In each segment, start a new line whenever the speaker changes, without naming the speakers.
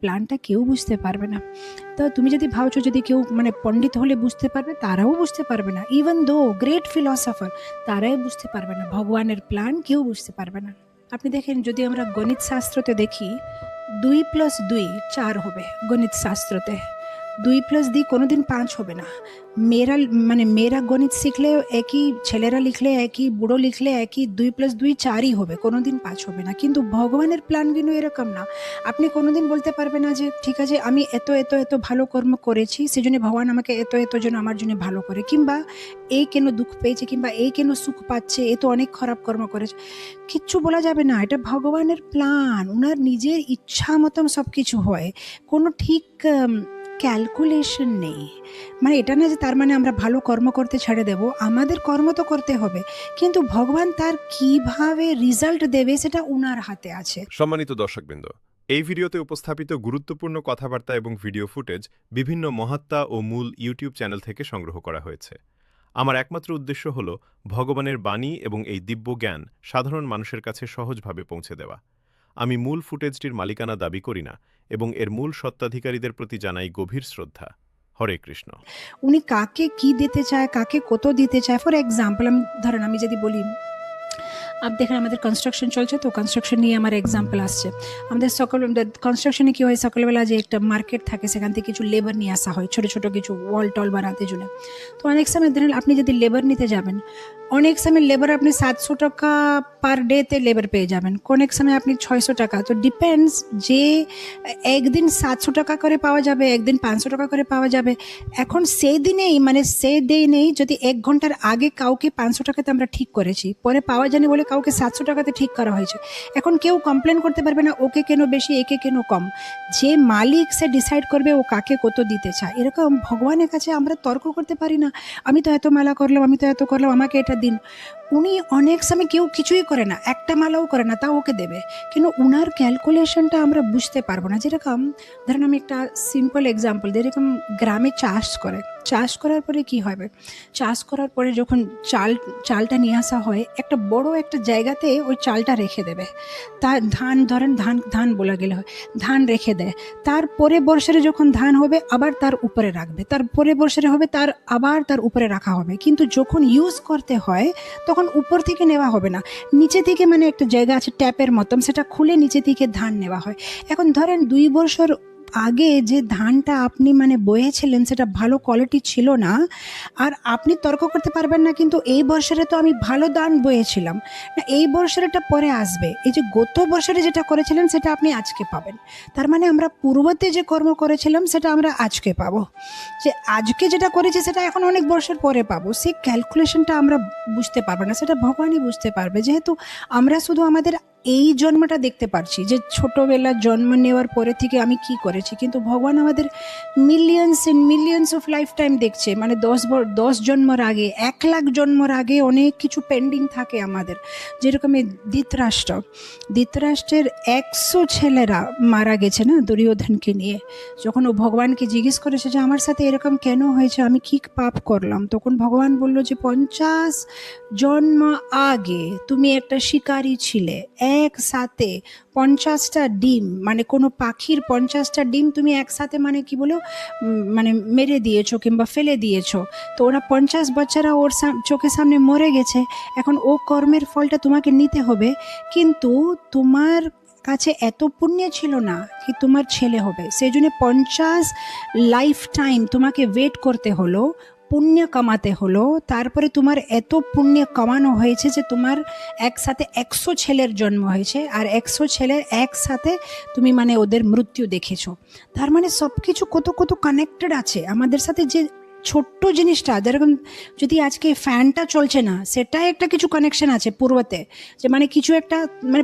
প্ল্যানটা কেউ বুঝতে পারবে না। তো তুমি যদি ভাবছো যদি কেউ মানে পণ্ডিত হলে বুঝতে পারবে, তারাও বুঝতে পারবে না। ইভেন দো গ্রেট ফিলসফার, তারাই বুঝতে পারবে না। ভগবানের প্ল্যান কেউ বুঝতে পারবে না। আপনি দেখেন, যদি আমরা গণিত শাস্ত্রতে দেখি, 2+2 4 হবে গণিত শাস্ত্রতে। 2+2 কোনোদিন 5 হবে না। মেয়েরা গণিত শিখলেও একই, ছেলেরা লিখলে একই, বুড়ো লিখলে একই, 2+2 4ই হবে, কোনোদিন 5 হবে না। কিন্তু ভগবানের প্ল্যান কিন্তু এরকম না। আপনি কোনোদিন বলতে পারবে না যে ঠিক আছে আমি এত এত এত ভালো কর্ম করেছি, সেজন্য ভগবান আমাকে এত এত যেন আমার জন্য ভালো করে, কিংবা এই কেন দুঃখ পেয়েছে, কিংবা এই কেন সুখ পাচ্ছে, এ তো অনেক খারাপ কর্ম করেছে। কিচ্ছু বলা যাবে না। এটা ভগবানের প্ল্যান, ওনার নিজের ইচ্ছা মতন সব কিছু হয়। কোনো ঠিক ক্যালকুলেশন নেই। মানে এটা না যে তার মানে আমরা ভালো কর্ম করতে ছেড়ে দেব, আমাদের কর্ম তো করতে হবে, কিন্তু ভগবান তার কিভাবে রেজাল্ট দেবে সেটা ওনার হাতে আছে।
সম্মানিত দর্শকবৃন্দ, এই ভিডিওতে উপস্থাপিত গুরুত্বপূর্ণ কথাবার্তা এবং ভিডিও ফুটেজ বিভিন্ন মহাত্মা ও মূল ইউটিউব চ্যানেল থেকে সংগ্রহ করা হয়েছে। আমার একমাত্র উদ্দেশ্য হল ভগবানের বাণী এবং এই দিব্য জ্ঞান সাধারণ মানুষের কাছে সহজভাবে পৌঁছে দেওয়া। আমি মূল ফুটেজটির মালিকানা দাবি করি না এবং এর মূল স্বত্বাধিকারীদের প্রতি জানাই গভীর শ্রদ্ধা। হরে কৃষ্ণ।
উনি কাকে কি দিতে চায়, কাকে কত দিতে চায়, ফর এক্সাম্পল আমি যদি বলি, দেখেন আমাদের কনস্ট্রাকশন চলছে, তো কনস্ট্রাকশন নিয়ে আমার এক্সাম্পল আসছে। আমাদের কনস্ট্রাকশনে কী হয়, সকালবেলা যে একটা মার্কেট থাকে, সেখান থেকে কিছু লেবার নিয়ে আসা হয়, ছোটো ছোটো কিছু ওয়াল টল বানাতে জন্য। তো অনেক সময় ধরেন আপনি যদি লেবার নিতে যাবেন, অনেক সময় লেবার আপনি 700 টাকা পার ডেতে লেবার পেয়ে যাবেন, অনেক সময় আপনি 600 টাকা। তো ডিপেন্ডস যে একদিন 700 টাকা করে পাওয়া যাবে, একদিন 500 টাকা করে পাওয়া যাবে। এখন সেই দিনেই সেই দিনেই যদি 1 ঘন্টার আগে কাউকে 500 টাকাতে আমরা ঠিক করেছি, পরে পাওয়া যায়নি বলে কাউকে 700 টাকাতে ঠিক করা হয়েছে, এখন কেউ কমপ্লেন করতে পারবে না ওকে কেন বেশি, একে কেন কম। যে মালিক সে ডিসাইড করবে ও কাকে কত দিতে চায়। এরকম ভগবানের কাছে আমরা তর্ক করতে পারি না, আমি তো এত মালা করলাম, আমি তো এত করলাম, আমাকে এটা দিন। উনি অনেক সময় কেউ কিছুই করে না, একটা মালাও করে না, তাও ওকে দেবে। কিন্তু উনার ক্যালকুলেশনটা আমরা বুঝতে পারবো না। যেরকম ধরেন আমি একটা সিম্পল এক্সাম্পল, যেরকম গ্রামে চাষ করার পরে কি হবে, চাষ করার পরে যখন চালটা নিয়ে আসা হয়, একটা বড় একটা জায়গাতে ওই চালটা রেখে দেবে। তার ধান বলা গেলে হয়, ধান রেখে দেয়। তারপরে বর্ষারে যখন ধান হবে আবার তার উপরে রাখবে, তারপরে বর্ষারে হবে আবার তার উপরে রাখা হবে। কিন্তু যখন ইউজ করতে হয় তখন উপর থেকে নেওয়া হবে না, নিচে থেকে মানে একটা জায়গা আছে ট্যাপের মতন, সেটা খুলে নিচে থেকে ধান নেওয়া হয়। এখন ধরেন 2 বছর আগে যে ধানটা আপনি বয়েছিলেন সেটা ভালো কোয়ালিটি ছিল না, আর আপনি তর্ক করতে পারবেন না কিন্তু এই বছরে তো আমি ভালো ধান বয়েছিলাম না, এই বছরটা পরে আসবে। এই যে গত বছরে যেটা করেছিলেন সেটা আপনি আজকে পাবেন। তার মানে আমরা পূর্বতে যে কর্ম করেছিলাম সেটা আমরা আজকে পাবো, যে আজকে যেটা করেছি সেটা এখন অনেক বছর পরে পাবো। সেই ক্যালকুলেশনটা আমরা বুঝতে পারবো না, সেটা ভগবানই বুঝতে পারবে। যেহেতু আমরা শুধু আমাদের এই জন্মটা দেখতে পারছি, যে ছোটোবেলা জন্ম নেওয়ার পরে থেকে আমি কি করেছি, কিন্তু ভগবান আমাদের মিলিয়ন্স অফ লাইফ টাইম দেখছে। 10 জন্মর আগে, 1 লাখ জন্মর আগে অনেক কিছু পেন্ডিং থাকে আমাদের। যেরকম এই ধৃতরাষ্ট্রের 100 ছেলেরা মারা গেছে না দুর্যোধনকে নিয়ে। যখন ও ভগবানকে জিজ্ঞেস করেছে যে আমার সাথে এরকম কেন হয়েছে, আমি কি পাপ করলাম, তখন ভগবান বলল যে 50 জন্ম আগে তুমি একটা শিকারী ছিলে, একসাথে 50টা ডিম, কোনো পাখির 50টা ডিম তুমি একসাথে কি বলো মেরে দিয়েছো কিংবা ফেলে দিয়েছো। তো ওরা 50 বাচ্চারা ওর চোখের সামনে মরে গেছে। এখন ও কর্মের ফলটা তোমাকে নিতে হবে, কিন্তু তোমার কাছে এত পুণ্য ছিল না কি তোমার ছেলে হবে, সেই জন্য 50 লাইফ টাইম তোমাকে ওয়েট করতে হলো, পুণ্য কামাতে হলো। তারপরে তোমার এত পুণ্য কামানো হয়েছে যে তোমার একসাথে 100 ছেলের জন্ম হয়েছে, আর 100 ছেলের একসাথে তুমি ওদের মৃত্যু দেখেছো। তার সব কিছু কত কত কানেক্টেড আছে আমাদের সাথে। যে ছোট্ট জিনিসটা, যেরকম যদি আজকে ফ্যানটা চলছে না, সেটাই একটা কিছু কানেকশন আছে পূর্বতে, যে কিছু একটা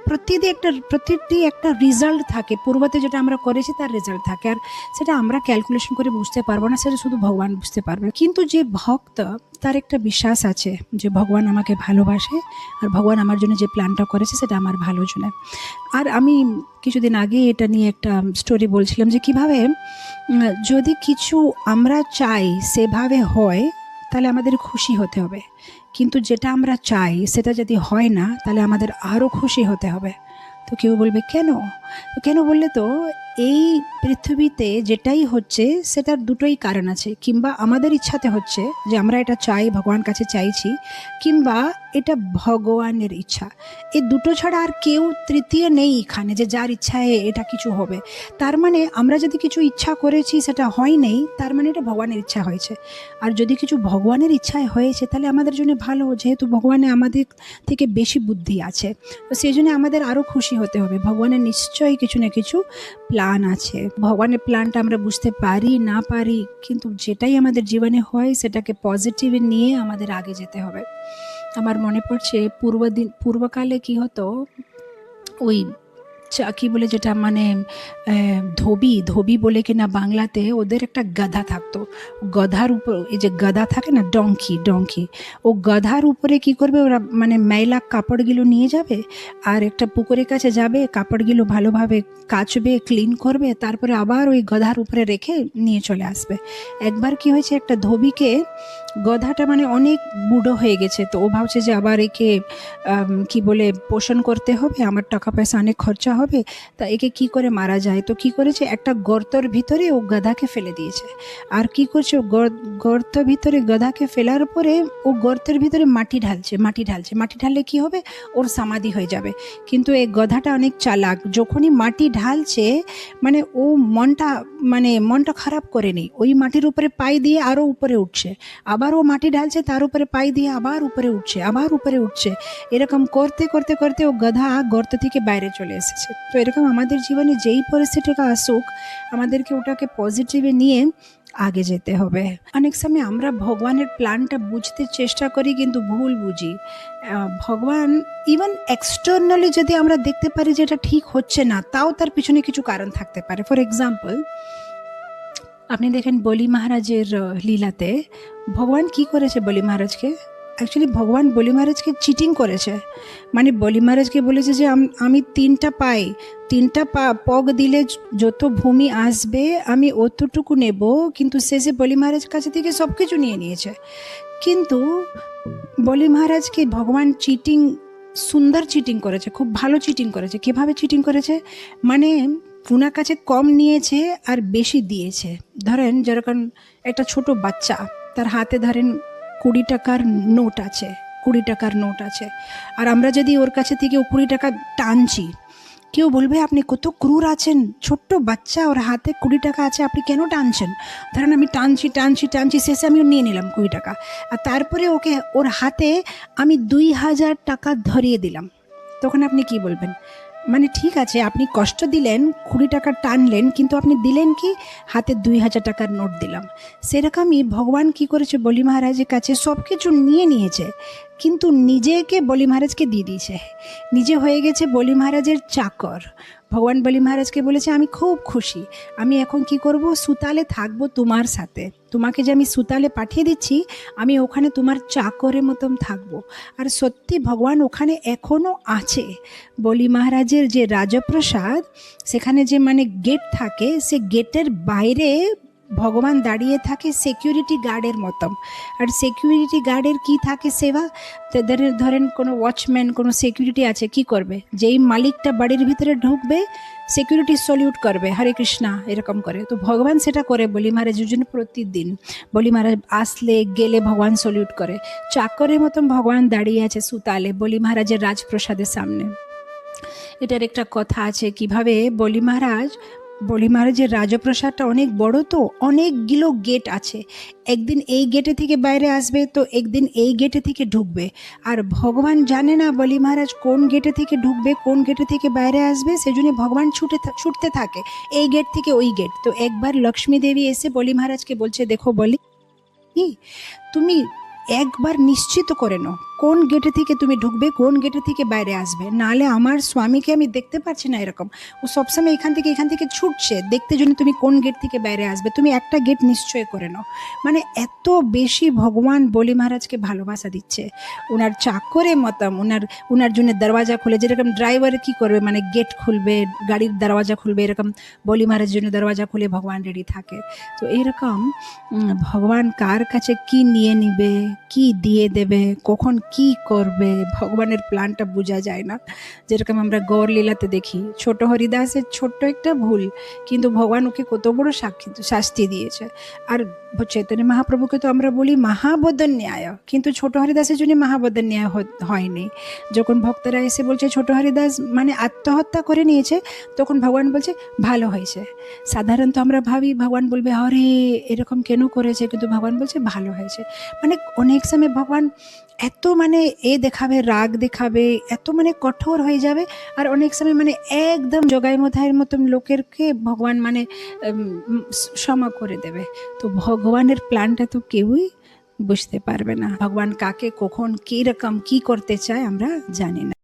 প্রতিটি একটা রেজাল্ট থাকে পূর্বতে, যেটা আমরা করেছি তার রেজাল্ট থাকে। আর সেটা আমরা ক্যালকুলেশন করে বুঝতে পারবো না, সেটা শুধু ভগবান বুঝতে পারবে। কিন্তু যে ভক্ত, তার একটা বিশ্বাস আছে যে ভগবান আমাকে ভালোবাসে, আর ভগবান আমার জন্য যে প্ল্যানটা করেছে সেটা আমার ভালোর জন্য। আর আমি কিছুদিন আগে এটা নিয়ে একটা স্টোরি বলছিলাম, যে কিভাবে যদি কিছু আমরা চাই সেভাবে হয় তাহলে আমাদের খুশি হতে হবে, কিন্তু যেটা আমরা চাই সেটা যদি হয় না তাহলে আমাদের আরও খুশি হতে হবে। তো কেউ বলবে কেন, তো কেন বললে তো এই পৃথিবীতে যেটাই হচ্ছে সেটার দুটোই কারণ আছে, কিংবা আমাদের ইচ্ছাতে হচ্ছে যে আমরা এটা চাই, ভগবান কাছে চাইছি, কিংবা এটা ভগবানের ইচ্ছা। এই দুটো ছাড়া আর কেউ তৃতীয় নেই এখানে যে যার ইচ্ছায় এটা কিছু হবে। তার মানে আমরা যদি কিছু ইচ্ছা করেছি সেটা হয় নেই, তার মানে এটা ভগবানের ইচ্ছা হয়েছে। আর যদি কিছু ভগবানের ইচ্ছায় হয়েছে তাহলে আমাদের জন্য ভালো, যেহেতু ভগবানে আমাদের থেকে বেশি বুদ্ধি আছে। তো সেই জন্য আমাদের আরও খুশি হতে হবে, ভগবানের নিশ্চয়ই কিছু না কিছু প্ল্যান আছে। ভগবানের প্ল্যানটা আমরা বুঝতে পারি না পারি, কিন্তু যেটাই আমাদের জীবনে হয় সেটাকে পজিটিভ নিয়ে আমাদের আগে যেতে হবে। আমার মনে পড়ছে পূর্বকালে কি হতো, ওই কি বলে যেটা মানে ধোবি বলে কিনা বাংলাতে, ওদের একটা গাধা থাকতো। গধার উপর এই যে গাধা থাকে না, ডঙ্কি, ও গাধার উপরে কি করবে ওরা, মানে মেলা কাপড়গুলো নিয়ে যাবে আর একটা পুকুরের কাছে যাবে, কাপড়গুলো ভালোভাবে কাচবে, ক্লিন করবে, তারপরে আবার ওই গধার উপরে রেখে নিয়ে চলে আসবে। একবার কি হয়েছে, একটা ধোবিকে গধাটা মানে অনেক বুড়ো হয়ে গেছে, তো ও ভাবছে যে আবার একে কি বলে পোষণ করতে হবে, আমার টাকা পয়সা অনেক খরচা হবে, তা একে কি করে মারা যায়। তো কি করেছে, একটা গর্তর ভিতরে ও গাধাকে ফেলে দিয়েছে। আর কি করছে, গর্ত ভিতরে গাধাকে ফেলার পরে ও গর্তের ভিতরে মাটি ঢাললে কি হবে, ওর সমাধি হয়ে যাবে। কিন্তু এই গাধাটা অনেক চালাক, যখনই মাটি ঢালছে মানে ও মনটা খারাপ করেনি, ওই মাটির উপরে পাই দিয়ে আরও উপরে উঠছে, আবার ও মাটি ঢালছে, তার উপরে পাই দিয়ে আবার উপরে উঠছে। এরকম করতে করতে করতে ও গাধা গর্ত থেকে বাইরে চলে এসেছে। তো এরকম আমাদের জীবনে যেই পরিস্থিতিটা আসুক, আমাদেরকে ওটাকে পজিটিভে নিয়ে আগে যেতে হবে। অনেক সময় আমরা ভগবানের প্ল্যানটা বুঝতে চেষ্টা করি কিন্তু ভুল বুঝি। ভগবান ইভেন এক্সটার্নালি যদি আমরা দেখতে পারি যে এটা ঠিক হচ্ছে না, তাও তার পিছনে কিছু কারণ থাকতে পারে। ফর এক্সাম্পল, আপনি দেখেন বলি মহারাজের লীলাতে ভগবান কি করেছে বলি মহারাজকে। অ্যাকচুয়ালি ভগবান বলি মহারাজকে চিটিং করেছে। মানে বলি মহারাজকে বলেছে যে আমি তিনটা পগ দিলে যত ভূমি আসবে আমি অতটুকু নেব, কিন্তু শেষে বলি মহারাজ কাছে থেকে সব কিছু নিয়ে নিয়েছে। কিন্তু বলি মহারাজকে ভগবান সুন্দর চিটিং করেছে, খুব ভালো চিটিং করেছে। কীভাবে চিটিং করেছে, মানে ওনার কাছে কম নিয়েছে আর বেশি দিয়েছে। ধরেন যেরকম একটা ছোট বাচ্চা, তার হাতে ধরেন 20 টাকার নোট আছে, আর আমরা যদি ওর কাছে থেকে ও 20 টাকা টানছি, কেউ বলবে আপনি কত ক্রূর আছেন, ছোট্ট বাচ্চা, ওর হাতে 20 টাকা আছে, আপনি কেন টানছেন। ধরেন আমি টানছি, শেষে আমি নিয়ে নিলাম 20 টাকা, আর তারপরে ওর হাতে আমি 2000 টাকা ধরিয়ে দিলাম, তখন আপনি কি বলবেন? মানে ঠিক আছে, আপনি কষ্ট দিলেন, 20 টাকা টানলেন, কিন্তু আপনি দিলেন কি, হাতে 2000 টাকার নোট দিলাম। সেরকমই ভগবান কি করেছে, বলি মহারাজের কাছে সব কিছু নিয়েছে, কিন্তু নিজেকে বলি মহারাজকে দিয়ে দিয়েছে, নিজে হয়ে গেছে বলি মহারাজের চাকর। ভগবান বলি মহারাজকে বলেছে আমি খুব খুশি, আমি এখন কি করব, সুতালে থাকবো তোমার সাথে, তোমাকে যে আমি সুতালে পাঠিয়ে দিচ্ছি, আমি ওখানে তোমার চাকরের মতন থাকবো। আর সত্যি ভগবান ওখানে এখনও আছে। বলি মহারাজের যে রাজপ্রাসাদ, সেখানে যে মানে গেট থাকে, সে গেটের বাইরে ভগবান দাঁড়িয়ে থাকে সিকিউরিটি গার্ডের মতন। আর সিকিউরিটি গার্ডের কি থাকে সেবা, তাদের ধরেন কোনো ওয়াচম্যান, কোনো সিকিউরিটি আছে, কি করবে, যেই মালিকটা বাড়ির ভিতরে ঢুকবে সিকিউরিটি সলিউট করবে, হরে কৃষ্ণা এরকম করে। তো ভগবান সেটা করে বলি মহারাজের জন্য প্রতিদিন। বলি মহারাজ আসলে গেলে ভগবান সলিউট করে, চাকরের মতন ভগবান দাঁড়িয়ে আছে সুতালে বলি মহারাজের রাজপ্রাসাদের সামনে। এটার একটা কথা আছে কিভাবে বলি মহারাজের রাজপ্রাসাদটা অনেক বড়, তো অনেকগুলো গেট আছে, একদিন এই গেটে থেকে বাইরে আসবে, তো একদিন এই গেটে থেকে ঢুকবে। আর ভগবান জানে না বলি মহারাজ কোন গেটে থেকে ঢুকবে, কোন গেটে থেকে বাইরে আসবে, সেজন্য ভগবান ছুটতে থাকে এই গেট থেকে ওই গেট। তো একবার লক্ষ্মী দেবী এসে বলি মহারাজকে বলছে, দেখো বলি, তুমি একবার নিশ্চিত করে নাও কোন গেটে থেকে তুমি ঢুকবে, কোন গেটে থেকে বাইরে আসবে, নাহলে আমার স্বামীকে আমি দেখতে পাচ্ছি না এরকম, ও সবসময় এখান থেকে ছুটছে দেখতে জন্য তুমি কোন গেট থেকে বাইরে আসবে, তুমি একটা গেট নিশ্চয় করে নাও। মানে এত বেশি ভগবান বলি মহারাজকে ভালোবাসা দিচ্ছে, ওনার চাকরের মতন, ওনার জন্য দরওয়াজা খুলে, যেরকম ড্রাইভার কি করবে, মানে গেট খুলবে, গাড়ির দরওয়াজা খুলবে, এরকম বলি মহারাজের জন্য দরওয়াজা খুলে ভগবান রেডি থাকে। তো এরকম ভগবান কার কাছে কি নিয়ে নিবে, কি দিয়ে দেবে, কখন কি করবে, ভগবানের প্ল্যানটা বোঝা যায় না। যেরকম আমরা গৌর লীলাতে দেখি, ছোট হরিদাসের ছোট্ট একটা ভুল, কিন্তু ভগবান ওকে কত বড় শাস্তি দিয়েছে। আর চৈতন্য মহাপ্রভুকে তো আমরা বলি মহাবদন ন্যায়, কিন্তু ছোট হরিদাসের জন্য মহাবদন ন্যায় হয়নি। যখন ভক্তরা এসে বলছে ছোট হরিদাস মানে আত্মহত্যা করে নিয়েছে, তখন ভগবান বলছে ভালো হয়েছে। সাধারণত আমরা ভাবি ভগবান বলবে আরে এরকম কেন করেছে, কিন্তু ভগবান বলছে ভালো হয়েছে। মানে অনেক সময় ভগবান এত মানে দেখাবে, রাগ দেখাবে, এত মানে কঠোর হয়ে যাবে, আর অনেক সময় মানে একদম জগাই মথায়ের মতন লোকেরকে ভগবান মানে ক্ষমা করে দেবে। তো ভগবানের প্ল্যানটা তো কেউই বুঝতে পারবে না। ভগবান কাকে কখন কী রকম কী করতে চায় আমরা জানি না।